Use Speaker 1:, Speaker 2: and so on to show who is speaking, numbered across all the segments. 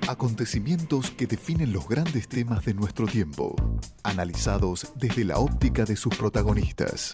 Speaker 1: Acontecimientos que definen los grandes temas de nuestro tiempo, analizados desde la óptica de sus protagonistas.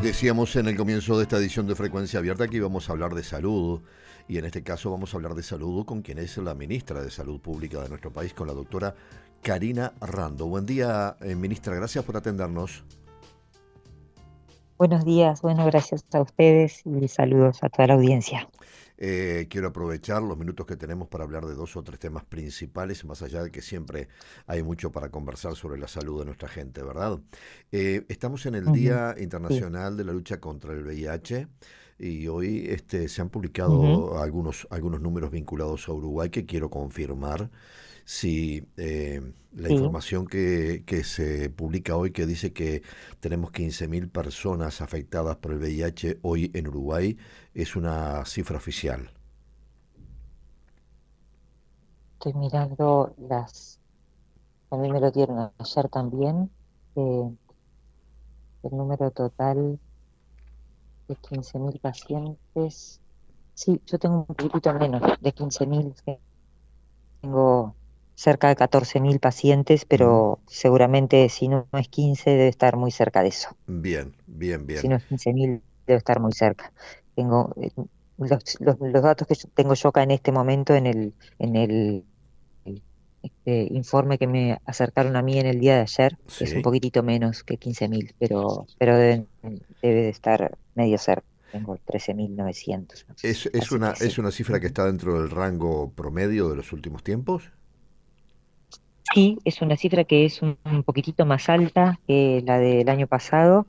Speaker 2: Decíamos en el comienzo de esta edición de Frecuencia Abierta que íbamos a hablar de salud, y en este caso vamos a hablar de salud con quien es la ministra de Salud Pública de nuestro país, con la doctora Karina Rando. Buen día, ministra, gracias por atendernos.
Speaker 3: Buenos días, bueno, gracias a ustedes y saludos a toda la audiencia.
Speaker 2: Quiero aprovechar los minutos que tenemos para hablar de dos o tres temas principales, más allá de que siempre hay mucho para conversar sobre la salud de nuestra gente, ¿verdad? Estamos en el Día
Speaker 3: Sí.
Speaker 2: Internacional de la Lucha contra el VIH y hoy se han
Speaker 3: Ujú.
Speaker 2: publicado algunos números vinculados a Uruguay que quiero confirmar. Si la
Speaker 3: Sí,
Speaker 2: información que se publica hoy, que dice que tenemos 15.000 personas afectadas por el VIH hoy en Uruguay, es una cifra oficial.
Speaker 3: estoy mirando a mí me lo dieron ayer también, eh, el número total de 15.000 pacientes. Sí, yo tengo un poquitito menos de 15.000, tengo cerca de 14.000 pacientes,
Speaker 2: Mm.
Speaker 3: pero seguramente si no es 15 debe estar muy cerca de eso.
Speaker 2: Bien, bien,
Speaker 3: Si
Speaker 2: bien.
Speaker 3: no es 15.000 debe estar muy cerca. Tengo los datos que tengo yo acá en este momento en el informe que me acercaron a mí en el día de ayer es un
Speaker 2: Sí.
Speaker 3: poquitito menos que 15.000, pero debe de estar medio cerca. Tengo 13.900.
Speaker 2: Es
Speaker 3: Así
Speaker 2: una,
Speaker 3: que
Speaker 2: es
Speaker 3: sí.
Speaker 2: una cifra que
Speaker 3: Ujú.
Speaker 2: está dentro del rango promedio de los últimos tiempos.
Speaker 3: Sí, es una cifra que es un poquitito más alta que la del año pasado,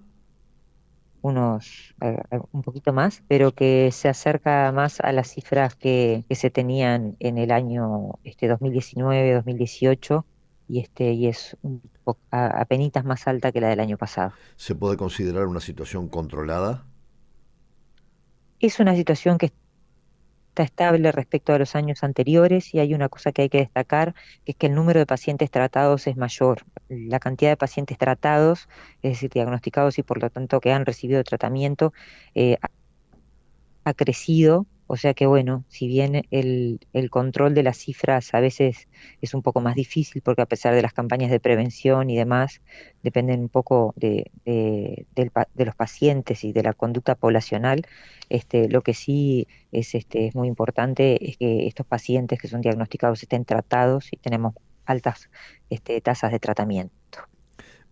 Speaker 3: un poquito más, pero que se acerca más a las cifras que se tenían en el año 2019, 2018, y es apenitas más alta que la del año pasado.
Speaker 2: ¿Se puede considerar una situación controlada?
Speaker 3: Es una situación que está estable respecto a los años anteriores, y hay una cosa que hay que destacar, que es que el número de pacientes tratados es mayor. La cantidad de pacientes tratados, es decir, diagnosticados y por lo tanto que han recibido tratamiento, ha crecido. O sea que bueno, si bien el control de las cifras a veces es un poco más difícil, porque a pesar de las campañas de prevención y demás, dependen un poco de los pacientes y de la conducta poblacional. Lo que sí es muy importante es que estos pacientes que son diagnosticados estén tratados y tenemos altas tasas de tratamiento.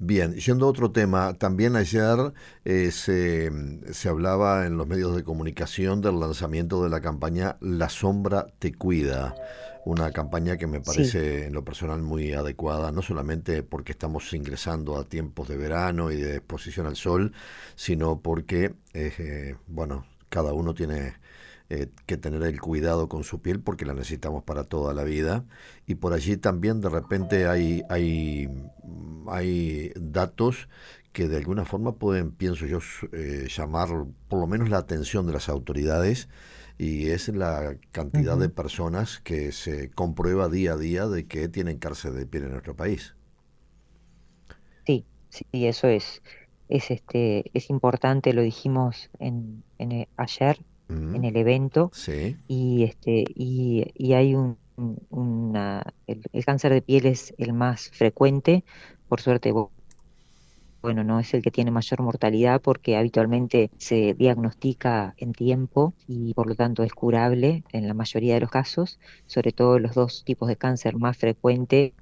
Speaker 2: Bien, yendo a otro tema, también ayer se hablaba en los medios de comunicación del lanzamiento de la campaña La Sombra Te Cuida, una campaña que me
Speaker 3: Sí.
Speaker 2: parece en lo personal muy adecuada, no solamente porque estamos ingresando a tiempos de verano y de exposición al sol, sino porque, bueno, cada uno tiene que tener el cuidado con su piel porque la necesitamos para toda la vida, y por allí también de repente hay datos que de alguna forma pueden, pienso yo, llamar por lo menos la atención de las autoridades, y es la cantidad de
Speaker 3: Ujú.
Speaker 2: personas que se comprueba día a día de que tienen cáncer de piel en nuestro país.
Speaker 3: Sí, sí, eso es importante, lo dijimos ayer
Speaker 2: Mm.
Speaker 3: en el evento.
Speaker 2: Sí.
Speaker 3: Y hay el cáncer de piel es el más frecuente. Por suerte, bueno, no es el que tiene mayor mortalidad, porque habitualmente se diagnostica en tiempo y por lo tanto es curable en la mayoría de los casos. Sobre todo los dos tipos de cáncer más frecuentes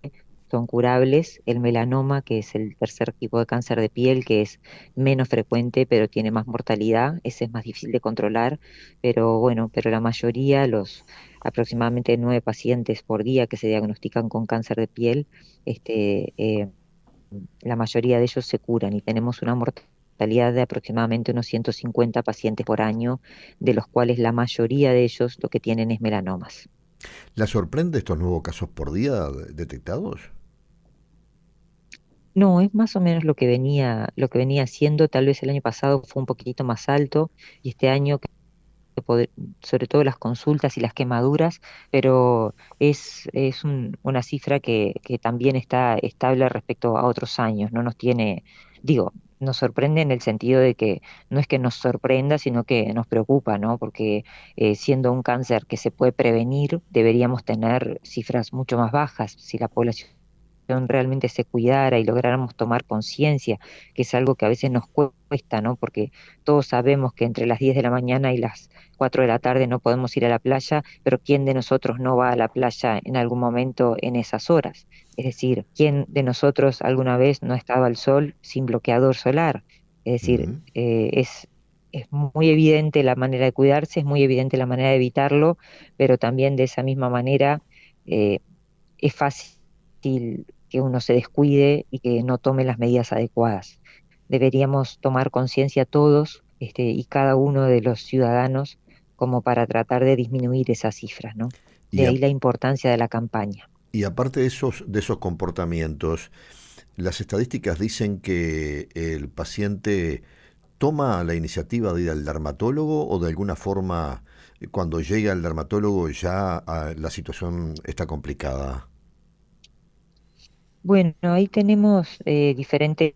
Speaker 3: son curables. El melanoma, que es el tercer tipo de cáncer de piel, que es menos frecuente pero tiene más mortalidad, ese es más difícil de controlar. Pero bueno, pero la mayoría, los aproximadamente 9 pacientes por día que se diagnostican con cáncer de piel, la mayoría de ellos se curan, y tenemos una mortalidad de aproximadamente unos 150 pacientes por año, de los cuales la mayoría de ellos lo que tienen es melanomas.
Speaker 2: ¿La sorprende estos nuevos casos por día detectados?
Speaker 3: No, es más o menos lo que venía haciendo. Tal vez el año pasado fue un poquitito más alto, y este año, sobre todo las consultas y las quemaduras, pero es una cifra que también está estable respecto a otros años. No nos tiene, digo, nos sorprende en el sentido de que no es que nos sorprenda, sino que nos preocupa, ¿no? Porque siendo un cáncer que se puede prevenir, deberíamos tener cifras mucho más bajas. Si la población realmente se cuidara y lográramos tomar conciencia, que es algo que a veces nos cuesta, ¿no? Porque todos sabemos que entre las 10 de la mañana y las 4 de la tarde no podemos ir a la playa, pero ¿quién de nosotros no va a la playa en algún momento en esas horas? Es decir, ¿quién de nosotros alguna vez no estaba al sol sin bloqueador solar? Es decir,
Speaker 2: Ujú.
Speaker 3: es muy evidente la manera de cuidarse, es muy evidente la manera de evitarlo, pero también de esa misma manera eh, es fácil que uno se descuide y que no tome las medidas adecuadas. Deberíamos tomar conciencia todos, y cada uno de los ciudadanos como para tratar de disminuir esas cifras, ¿no?
Speaker 2: Y,
Speaker 3: De
Speaker 2: a-
Speaker 3: ahí la importancia de la campaña.
Speaker 2: y aparte de esos comportamientos, las estadísticas dicen que el paciente toma la iniciativa de ir al dermatólogo o de alguna forma cuando llega al dermatólogo ya la situación está complicada.
Speaker 3: Bueno, ahí tenemos diferentes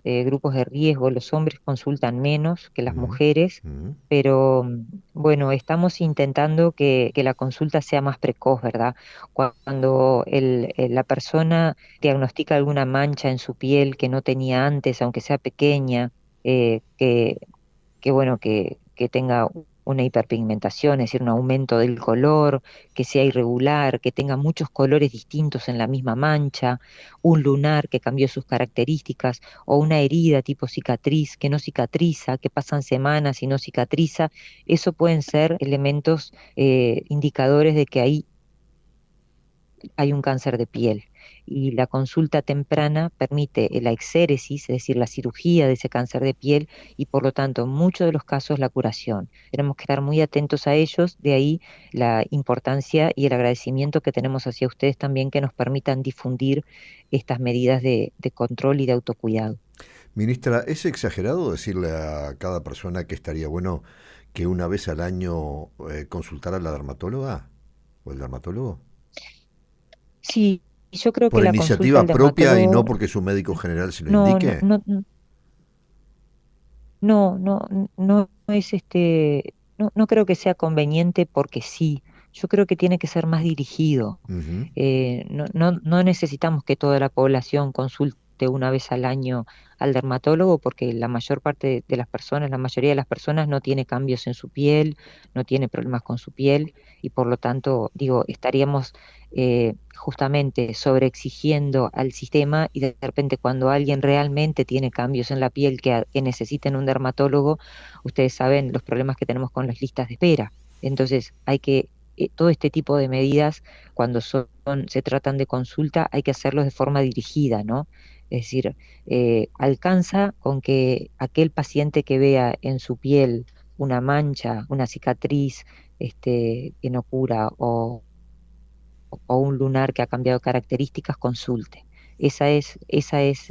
Speaker 3: grupos de riesgo. Los hombres consultan menos que las
Speaker 2: Mm,
Speaker 3: mujeres,
Speaker 2: mm,
Speaker 3: pero bueno, estamos intentando que la consulta sea más precoz, ¿verdad? Cuando la persona diagnostica alguna mancha en su piel que no tenía antes, aunque sea pequeña, eh, que que bueno, que tenga una hiperpigmentación, es decir, un aumento del color, que sea irregular, que tenga muchos colores distintos en la misma mancha, un lunar que cambió sus características, o una herida tipo cicatriz que no cicatriza, que pasan semanas y no cicatriza, eso pueden ser elementos indicadores de que ahí hay un cáncer de piel. Y la consulta temprana permite la exéresis, es decir, la cirugía de ese cáncer de piel y por lo tanto en muchos de los casos la curación. Tenemos que estar muy atentos a ellos, de ahí la importancia y el agradecimiento que tenemos hacia ustedes también que nos permitan difundir estas medidas de control y de autocuidado.
Speaker 2: Ministra, ¿es exagerado decirle a cada persona que estaría bueno que una vez al año consultara a la dermatóloga o el dermatólogo?
Speaker 3: Sí, yo creo que
Speaker 2: ¿Por
Speaker 3: la consulta al
Speaker 2: iniciativa propia y no
Speaker 3: dermatólogo,
Speaker 2: porque su médico general se lo
Speaker 3: no, no,
Speaker 2: indique?
Speaker 3: no, no, no, no es no creo que sea conveniente porque sí. Yo creo que tiene que ser más dirigido.
Speaker 2: Ujú,
Speaker 3: No necesitamos que toda la población consulte una vez al año al dermatólogo porque la mayor parte de las personas, la mayoría de las personas no tiene cambios en su piel, no tiene problemas con su piel y por lo tanto, digo, estaríamos justamente sobreexigiendo al sistema y de repente cuando alguien realmente tiene cambios en la piel que necesiten un dermatólogo, ustedes saben los problemas que tenemos con las listas de espera. Entonces, hay que todo este tipo de medidas cuando se tratan de consulta, hay que hacerlos de forma dirigida, ¿no? Es decir, alcanza con que aquel paciente que vea en su piel una mancha, una cicatriz, que no cura, o un lunar que ha cambiado características, consulte. Esa es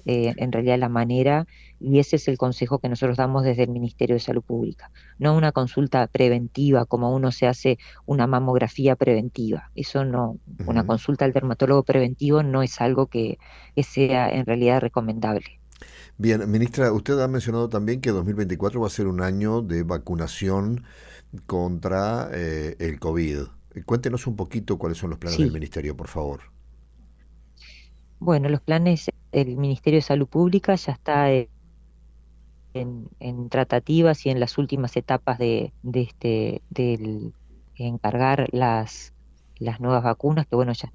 Speaker 3: en realidad la manera y ese es el consejo que nosotros damos desde el Ministerio de Salud Pública. No una consulta preventiva como uno se hace una mamografía preventiva. Eso no, una
Speaker 2: ujú.
Speaker 3: consulta al dermatólogo preventivo no es algo que sea en realidad recomendable.
Speaker 2: Bien, ministra, usted ha mencionado también que 2024 va a ser un año de vacunación contra el COVID. Cuéntenos un poquito cuáles son los planes del
Speaker 3: Sí,
Speaker 2: ministerio, por favor.
Speaker 3: bueno, los planes del Ministerio de Salud Pública ya está en tratativas y en las últimas etapas del encargar las nuevas vacunas, que bueno, ya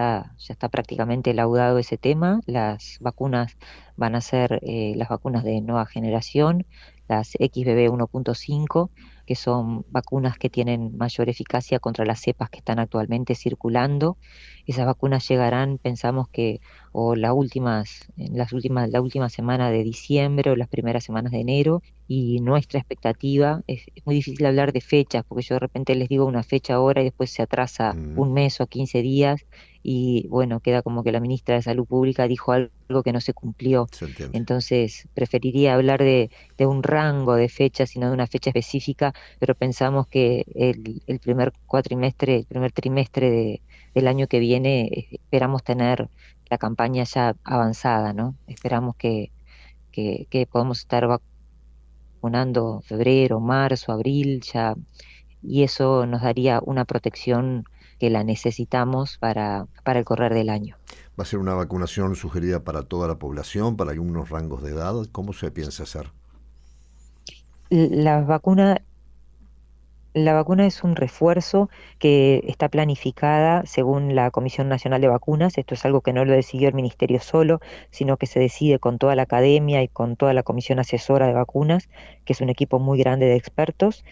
Speaker 3: está prácticamente laudado ese tema. Las vacunas van a ser las vacunas de nueva generación, las XBB 1.5, que son vacunas que tienen mayor eficacia contra las cepas que están actualmente circulando. Esas vacunas llegarán, pensamos que o la última semana de diciembre o las primeras semanas de enero, y nuestra expectativa, es muy difícil hablar de fechas, porque yo de repente les digo una fecha ahora y después se atrasa
Speaker 2: Mm,
Speaker 3: un mes o 15 días, y bueno, queda como que la ministra de Salud Pública dijo algo que no se cumplió.
Speaker 2: se entiende.
Speaker 3: Entonces, preferiría hablar de un rango de fechas y no de una fecha específica, pero pensamos que el primer cuatrimestre, el primer trimestre del año que viene, esperamos tener la campaña ya avanzada, ¿no? Esperamos que podemos estar vacunando febrero, marzo, abril, ya, y eso nos daría una protección que la necesitamos para el correr del año.
Speaker 2: ¿Va a ser una vacunación sugerida para toda la población, para algunos rangos de edad? ¿Cómo se piensa hacer?
Speaker 3: La vacuna La vacuna es un refuerzo que está planificada según la Comisión Nacional de Vacunas. Esto es algo que no lo decidió el Ministerio solo, sino que se decide con toda la academia y con toda la Comisión Asesora de Vacunas, que es un equipo muy grande de expertos.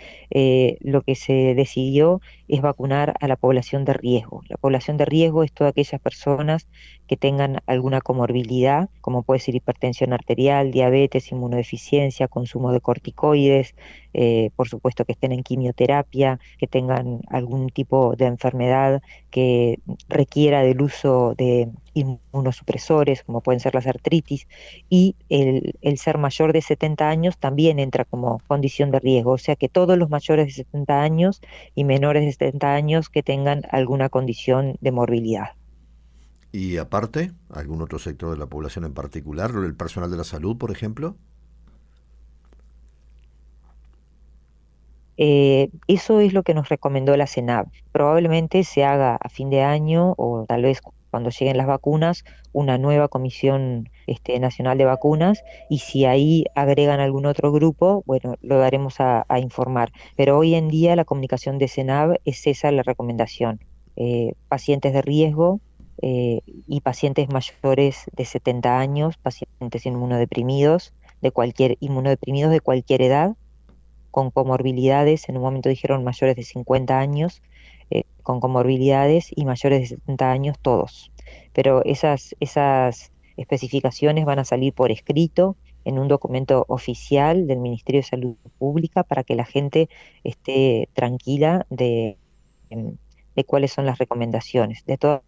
Speaker 3: Lo que se decidió es vacunar a la población de riesgo. La población de riesgo es todas aquellas personas que tengan alguna comorbilidad, como puede ser hipertensión arterial, diabetes, inmunodeficiencia, consumo de corticoides, por supuesto que estén en quimioterapia, que tengan algún tipo de enfermedad que requiera del uso de inmunosupresores, como pueden ser las artritis, y el ser mayor de 70 años también entra como condición de riesgo, o sea que todos los mayores de 70 años y menores de 70 años que tengan alguna condición de morbilidad.
Speaker 2: Y aparte, ¿algún otro sector de la población en particular? ¿El personal de la salud, por ejemplo?
Speaker 3: Eso es lo que nos recomendó la CENAV. Probablemente se haga a fin de año o tal vez cuando lleguen las vacunas, una nueva comisión nacional de vacunas, y si ahí agregan algún otro grupo, bueno, lo daremos a informar. Pero hoy en día la comunicación de CENAV es esa la recomendación. Pacientes de riesgo y pacientes mayores de 70 años, pacientes inmunodeprimidos de cualquier edad, con comorbilidades, en un momento dijeron mayores de 50 años, con comorbilidades y mayores de 70 años todos. Pero esas especificaciones van a salir por escrito en un documento oficial del Ministerio de Salud Pública para que la gente esté tranquila de cuáles son las recomendaciones. De todas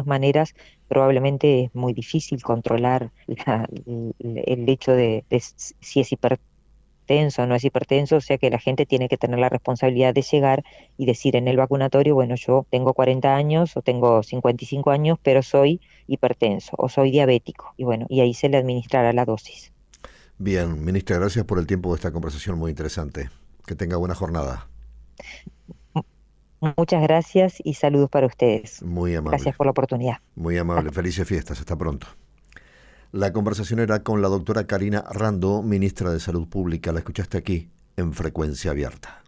Speaker 3: maneras, probablemente es muy difícil controlar el hecho de si es hipertenso o no es hipertenso, o sea que la gente tiene que tener la responsabilidad de llegar y decir en el vacunatorio, bueno, yo tengo 40 años o tengo 55 años, pero soy hipertenso o soy diabético. Y bueno, y ahí se le administrará la dosis.
Speaker 2: Bien, ministra, gracias por el tiempo de esta conversación muy interesante. Que tenga buena jornada.
Speaker 3: Muchas gracias y saludos para ustedes.
Speaker 2: Muy
Speaker 3: Gracias
Speaker 2: amable,
Speaker 3: por la oportunidad.
Speaker 2: muy amable. Felices fiestas. Hasta pronto. La conversación era con la doctora Karina Rando, ministra de Salud Pública. La escuchaste aquí en Frecuencia Abierta.